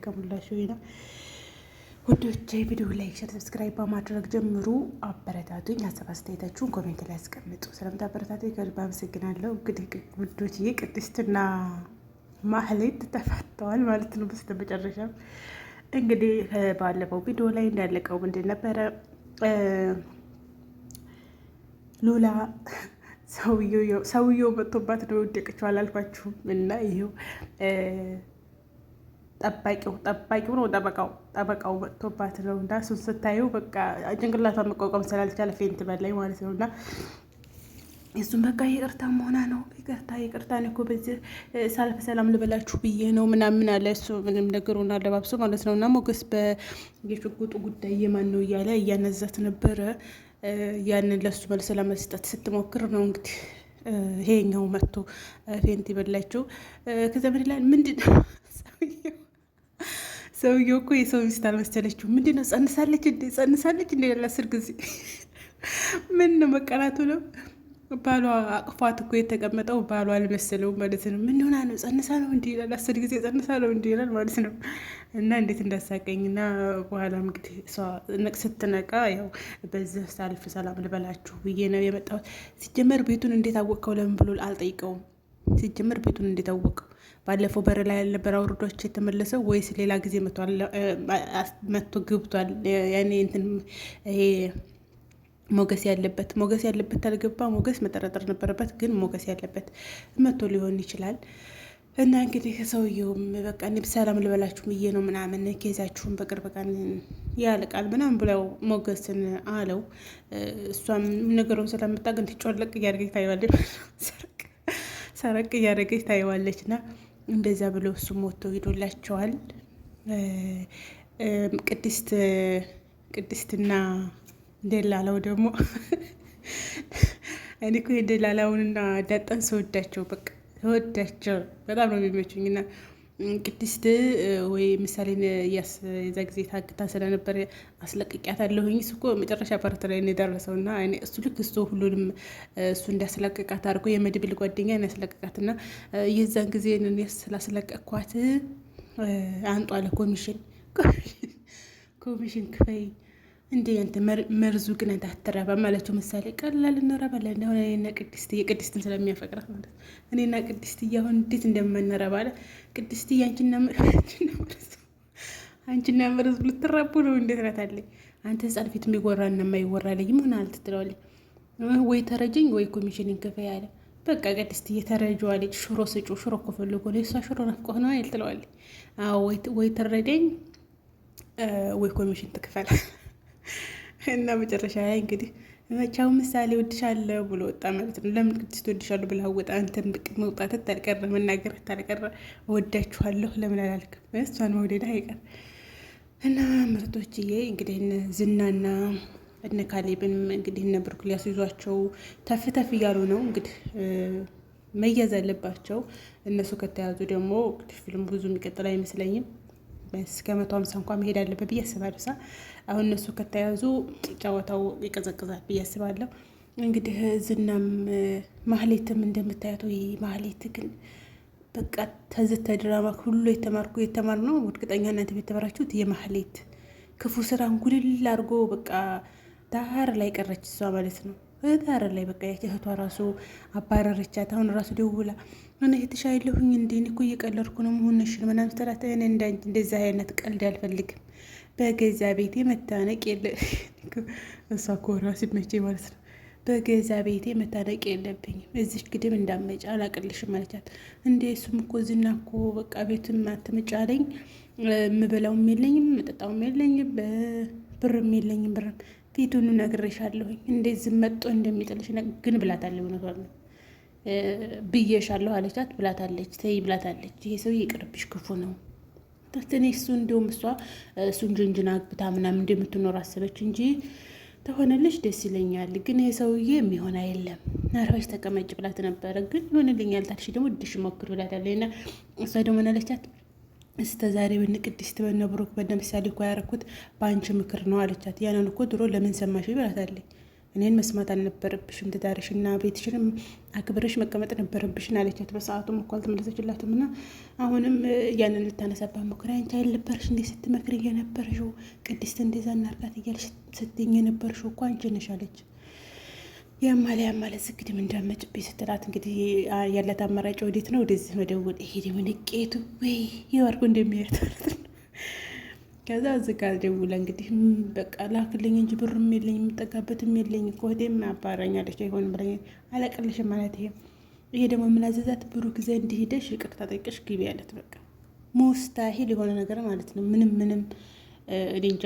ከሙላችሁ ነው ውዶቼ። ቪዲዮ ላይክ፣ ሼር፣ ሰብስክራይብ በማድረግ ጀምሩ። አበረታቱኝ። ሀሳብ አስተያየታችሁን ኮሜንት ላይ አስቀምጡ። ስለምታበረታቱኝ ከልብ አመሰግናለሁ። እንግዲህ ውዶችዬ ቅድስትና ማህሌት ተፋተዋል ማለት ነው። በስተመጨረሻም እንግዲህ ባለፈው ቪዲዮ ላይ እንዳለቀው ምንድን ነበረ ሉላ ሰውየው መጥቶባት ነው የወደቀችው አላልኳችሁም? እና ይሄው ጠባቂው ነው ጠበቃው መጥቶባት ነው። እና እሱን ስታዩ በቃ ጭንቅላቷን መቋቋም ስላልቻለ ፌንት በላይ ማለት ነው። እና እሱም በቃ ይቅርታ መሆና ነው ይቅርታ እኮ በዚህ ሳልፍ ሰላም ልበላችሁ ብዬ ነው ምናምን አለ። እሱ ምንም ነገሩን አለባብሶ ማለት ነው። እና ሞገስ የሽጉጡ ጉዳይ የማን ነው እያለ እያነዛት ነበረ። ያንን ለሱ መልስ ለመስጠት ስትሞክር ነው እንግዲህ ይሄኛው መጥቶ ፌንት ይበላቸው። ከዛ ምን ይላል? ምንድን ነው ሰውየው እኮ የሰው ሚስት አልመሰለችው። ምንድን ነው ጸንሳለች እንደ ያለ 10 ጊዜ ምን ነው መቀናቱ ነው። ባሏ አቅፏት እኮ የተቀመጠው ባሏ አልመሰለው ማለት ነው። ምን ሆና ነው ጸንሳ ነው እንዲህ ይላል። 10 ጊዜ ጸንሳ ነው እንዲህ ይላል ማለት ነው። እና እንዴት እንዳሳቀኝ እና በኋላ እንግዲህ እሷ ስትነቃ ያው በዚህ ሳልፍ ሰላም ልበላችሁ ብዬ ነው የመጣሁት። ሲጀመር ቤቱን እንዴት አወቅከው ለምን ብሎ አልጠይቀውም። ሲጀመር ቤቱን እንዴት አወቀው? ባለፈው በር ላይ ያልነበረ አውርዶች የተመለሰው ወይስ ሌላ ጊዜ መጥቶ ግብቷል? ያኔ እንትን ይሄ ሞገስ ያለበት አልገባ። ሞገስ መጠረጠር ነበረበት፣ ግን ሞገስ ያለበት መጥቶ ሊሆን ይችላል። እና እንግዲህ ሰውየውም በቃ እኔ ሰላም ልበላችሁ ብዬ ነው ምናምን ኬዛችሁን በቅርብ ቀን ያልቃል ምናምን ብለው ሞገስን አለው። እሷም ነገሩን ስለምታውቅ ትጮለቅ እያደረገች ታይዋለች፣ ሰረቅ እያደረገች ታይዋለች። እና እንደዛ ብለው እሱ ሞቶ ሄዶላቸዋል። ቅድስትና ደላላው ደግሞ እኔ እኮ የደላላውንና ዳጣን ሰወዳቸው በጣም ነው የሚመቹኝ። እና ቅድስት ወይ ምሳሌን የዛ ጊዜ ታግታ ስለነበር አስለቅቂያታለሁኝ። እሱ እኮ መጨረሻ ፓርት ላይ ነው የደረሰው። እና እሱ ልክ እሱ ሁሉንም እሱ እንዲያስለቅቃት አድርጎ የመድብል ጓደኛ ያስለቅቃት እና የዛን ጊዜ ስላስለቀቅኳት አንጧለ ኮሚሽን ክፈይ እንዴ አንተ መርዙ ግን እንዳትረባ ማለችው። ምሳሌ ቀላል እንረባለ እንደሆነ እኔና ቅድስትን ስለሚያፈቅራት ማለት እኔና ቅድስት አሁን እንዴት እንደምንረባ አለ። ቅድስት አንቺና መርዙ ልትራቡ ነው እንዴት ናታለኝ። አንተ ህጻን ፊት የሚወራና የማይወራ ላይ ምን አልት ትለዋለች። ወይ ተረጀኝ ወይ ኮሚሽን እንከፈ ያለ በቃ ቅድስት እየተረጀዋለች። ሽሮ ስጩ ሽሮ እኮ ፈልጎ ነው እሷ ሽሮ ናፍቆ ነው አይል ትለዋለች። ወይ ተረደኝ ወይ ኮሚሽን ትክፈል። እና መጨረሻ ላይ እንግዲህ መቻው ምሳሌ ወድሻለሁ ብሎ ወጣ ማለት ነው። ለምን ቅድስት ወድሻለሁ ብላ ወጣ? አንተም ብቅ መውጣት ታልቀረ መናገር ታልቀረ ወዳችኋለሁ ለምን አላልክም? እሷን መውደድ አይቀር። እና ምርጦችዬ እንግዲህ እነ ዝናና እነ ካሌብን እንግዲህ እነ ብሩክ ሊያስይዟቸው ተፍ እያሉ ነው። እንግዲህ መያዝ አለባቸው። እነሱ ከተያዙ ደግሞ እንግዲህ ፊልም ብዙ የሚቀጥል አይመስለኝም። እስከ 150 እንኳን መሄድ አለበት ብዬ አስባለሁ። አሁን እነሱ ከተያዙ ጨዋታው ይቀዘቅዛል ብዬ አስባለሁ። እንግዲህ ዝናም ማህሌትም እንደምታያት ማህሌት ግን በቃ ተዝተ ድራማ ሁሉ የተማር ነው። እርግጠኛ እናንተ የተማራችሁት የማህሌት ክፉ ስራን ጉልል አድርጎ በቃ ዳር ላይ ቀረች እሷ ማለት ነው። ዳር ላይ በቃ እህቷ ራሱ አባረረቻት። አሁን ራሱ ደውላ እኔ የተሻለሁኝ እንዴ እኮ እየቀለድኩ ነው መሆንሽን ምናምን ስትላት እኔ እንዳንቺ እንደዛ አይነት ቀልድ አልፈልግም። በገዛ ቤቴ መታነቅ የለ እሷ እኮ ራሱ መቼ ማለት ነው። በገዛ ቤቴ መታነቅ የለብኝም እዚሽ ግድም እንዳመጫ አላቅልሽም ማለቻት። እንዴ እሱም እኮ ዝና እኮ በቃ ቤትም አትመጫለኝ፣ የምበላውም የለኝም፣ መጠጣውም የለኝም፣ ብርም የለኝም። ብርም ፊቱን ነግሬሻለሁኝ እንደዚህ መጥቶ እንደሚጥልሽ ግን ብላታለሁ። እውነቷን ነው ብዬሻለሁ አለቻት። ብላታለች፣ ተይ ብላታለች። ይሄ ሰው ይቅርብሽ፣ ክፉ ነው። እኔ እሱ እንዲሁም እሱን ጅንጅና አግብታ ምናምን እንደምትኖር አሰበች እንጂ ተሆነልሽ ደስ ይለኛል። ግን ይሄ ሰውዬ የሚሆን አይደለም። አርፈሽ ተቀመጭ ብላት ነበረ። ግን ይሆንልኛል ታልሽ ደግሞ ድሽ ሞክር ብላታለች። እና እሷ ደግሞ ናለቻት እስከ ዛሬ በነ ቅድስት በነ ብሩክ በነ ምሳሌ እኮ ያደረኩት በአንቺ ምክር ነው አለቻት። ያንን እኮ ድሮ ለምን ሰማሽ ብላታለች። እኔን መስማት አልነበረብሽም፣ ትዳርሽና ቤትሽንም አክብረሽ መቀመጥ ነበረብሽን አለቻት። በሰዓቱም እኮ አልተመለሰችላትም እና አሁንም ያንን ልታነሳባት ሞክራ አንቺ አይልበርሽ እንዴ ስትመክር እየነበርሽው ቅድስት እንደዛ እናርጋት እያልሽ ስትኝ የነበርሽው እኮ አንቺ ነሽ አለች። ያማለ ዝግድም እንዳመጭብኝ ስትላት እንግዲህ ያለት አማራጭ ወዴት ነው? ወደዚህ መደወል። ይሄ ደግሞ ንቄቱ ወይ ይወርቁ እንደሚያት ማለት ነው። ከዛ እዚጋ ደውላ እንግዲህ በቃ ላክልኝ እንጂ ብሩም የለኝ የምጠጋበትም የለኝ ኮቴም አባራኛለች አይሆንም ብለኝ አለቅልሽ ማለት ይሄ ደግሞ የምናዘዛት ብሩክ ዘንድ ሄደሽ ይቅርታ ጠይቀሽ ግቢ ያለት። በቃ ሙስታሂል የሆነ ነገር ማለት ነው። ምንም እኔ እንጃ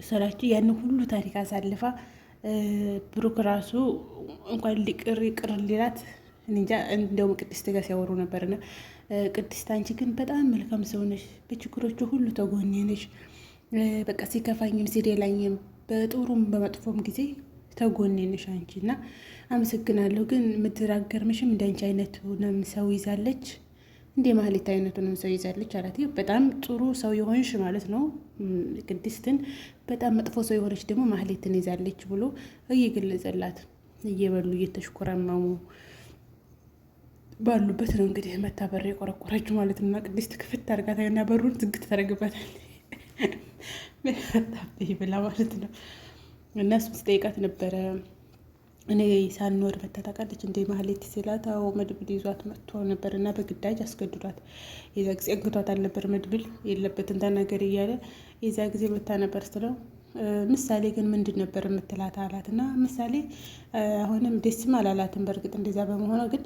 ሰላችሁ ያን ሁሉ ታሪክ አሳልፋ ብሩክ ራሱ እንኳን ይቅር ሊላት እንጃ። እንደውም ቅድስት ጋር ሲያወሩ ነበርና ቅድስት አንቺ ግን በጣም መልካም ሰው ነሽ፣ በችግሮቹ ሁሉ ተጎኔ ነሽ፣ በቃ ሲከፋኝም ሲደላኝም በጥሩም በመጥፎም ጊዜ ተጎኔ ነሽ አንቺ እና አመሰግናለሁ። ግን የምትራገርምሽም እንዳንቺ አይነቱንም ሰው ይዛለች እንዴ ማህሌት አይነቱንም ሰው ይዛለች አላት። በጣም ጥሩ ሰው የሆንሽ ማለት ነው ቅድስትን፣ በጣም መጥፎ ሰው የሆነች ደግሞ ማህሌትን ይዛለች ብሎ እየገለጸላት እየበሉ እየተሽኮረመሙ ባሉበት ነው እንግዲህ መታበር የቆረቆረችው ማለት ነው። እና ቅድስት ክፍት አድርጋታና በሩን ዝግት ታደርግበታል መጣብኝ ብላ ማለት ነው። እና እሱም ስጠይቃት ነበረ እኔ ሳልኖር መታ ታውቃለች እንደ ማህሌት ሲላት፣ አዎ መድብል ይዟት መጥቶ ነበር እና በግዳጅ አስገድዷት። የዛ ጊዜ እንግቷት አልነበር መድብል የለበትን ተናገር እያለ የዛ ጊዜ መታ ነበር ስለው፣ ምሳሌ ግን ምንድን ነበር የምትላት አላት። እና ምሳሌ አሁንም ደስም አላላትም በእርግጥ እንደዛ በመሆኗ ግን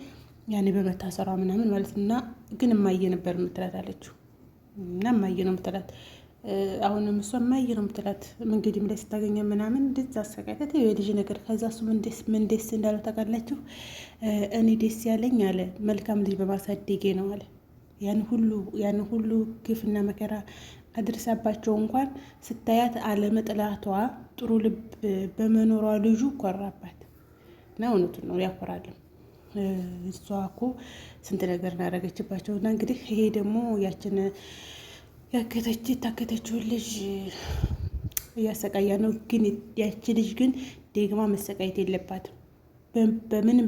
ያኔ በመታሰሯ ምናምን ማለት ነው። እና ግን እማዬ ነበር የምትላት አለችው። እና እማዬ ነው የምትላት አሁንም እሷ እማዬ ነው የምትላት መንገድም ላይ ስታገኘ ምናምን እንደዛ አሰቃይታት የልጅ ነገር። ከዛ እሱ ምን ደስ እንዳለው ታውቃላችሁ? እኔ ደስ ያለኝ አለ መልካም ልጅ በማሳደጌ ነው አለ። ያን ሁሉ ግፍና መከራ አድርሳባቸው እንኳን ስታያት አለመጥላቷ ጥሩ ልብ በመኖሯ ልጁ ኮራባት እና እውነቱን ነው ያኮራልም። እሷ እኮ ስንት ነገር እናደረገችባቸው እና እንግዲህ ይሄ ደግሞ ያችን የታከተችውን ልጅ እያሰቃያ ነው። ግን ያቺ ልጅ ግን ደግማ መሰቃየት የለባትም።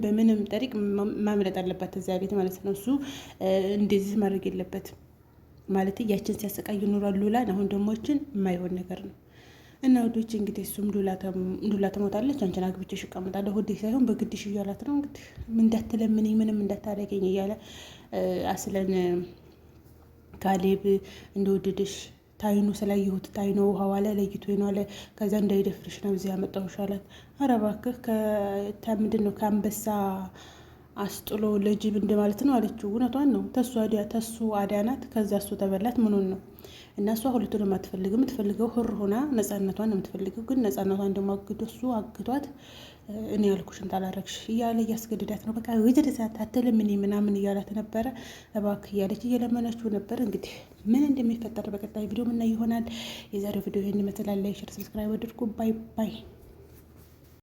በምንም ጠሪቅ ማምለጥ አለባት እዚያ ቤት ማለት ነው። እሱ እንደዚህ ማድረግ የለበትም ማለት ያችን ሲያሰቃይ ኑሯል ሉላን። አሁን ደሞችን የማይሆን ነገር ነው እና ወዶች እንግዲህ እሱም ሉላ ትሞታለች፣ አንቺን አግብቼሽ እቀመጣለሁ ወዲህ ሳይሆን በግድሽ እያላት ነው እንግዲህ እንዳትለምንኝ ምንም እንዳታደርገኝ እያለ አስለን ካሌብ እንደወደደሽ ታይኑ ስላየሁት ታይኖ ውሃዋ ላይ ለይቶ ነው አለ። ከዛ እንዳይደፍርሽ ነው እዚህ ያመጣሁሽ አላት። ኧረ እባክህ ምንድን ነው ከአንበሳ አስጥሎ ለጅብ እንደማለት ነው አለችው። እውነቷን ነው። ተሱ አዳናት፣ ከዛ እሱ ተበላት። ምኑን ነው እና እሷ ሁለቱንም አትፈልግም። የምትፈልገው ህር ሆና ነፃነቷን ነው የምትፈልገው። ግን ነፃነቷን ደግሞ እሱ አግቷት እኔ ያልኩሽን ታላረግሽ እያለ እያስገድዳት ነው። በቃ ወይዘደሳት አትልም እኔ ምናምን እያላት ነበረ። እባክህ እያለች እየለመነችው ነበር። እንግዲህ ምን እንደሚፈጠር በቀጣይ ቪዲዮ ምና ይሆናል። የዛሬው ቪዲዮ ይህን ይመስላል። ላይክ፣ ሼር፣ ሰብስክራይብ አድርጉ። ባይ ባይ።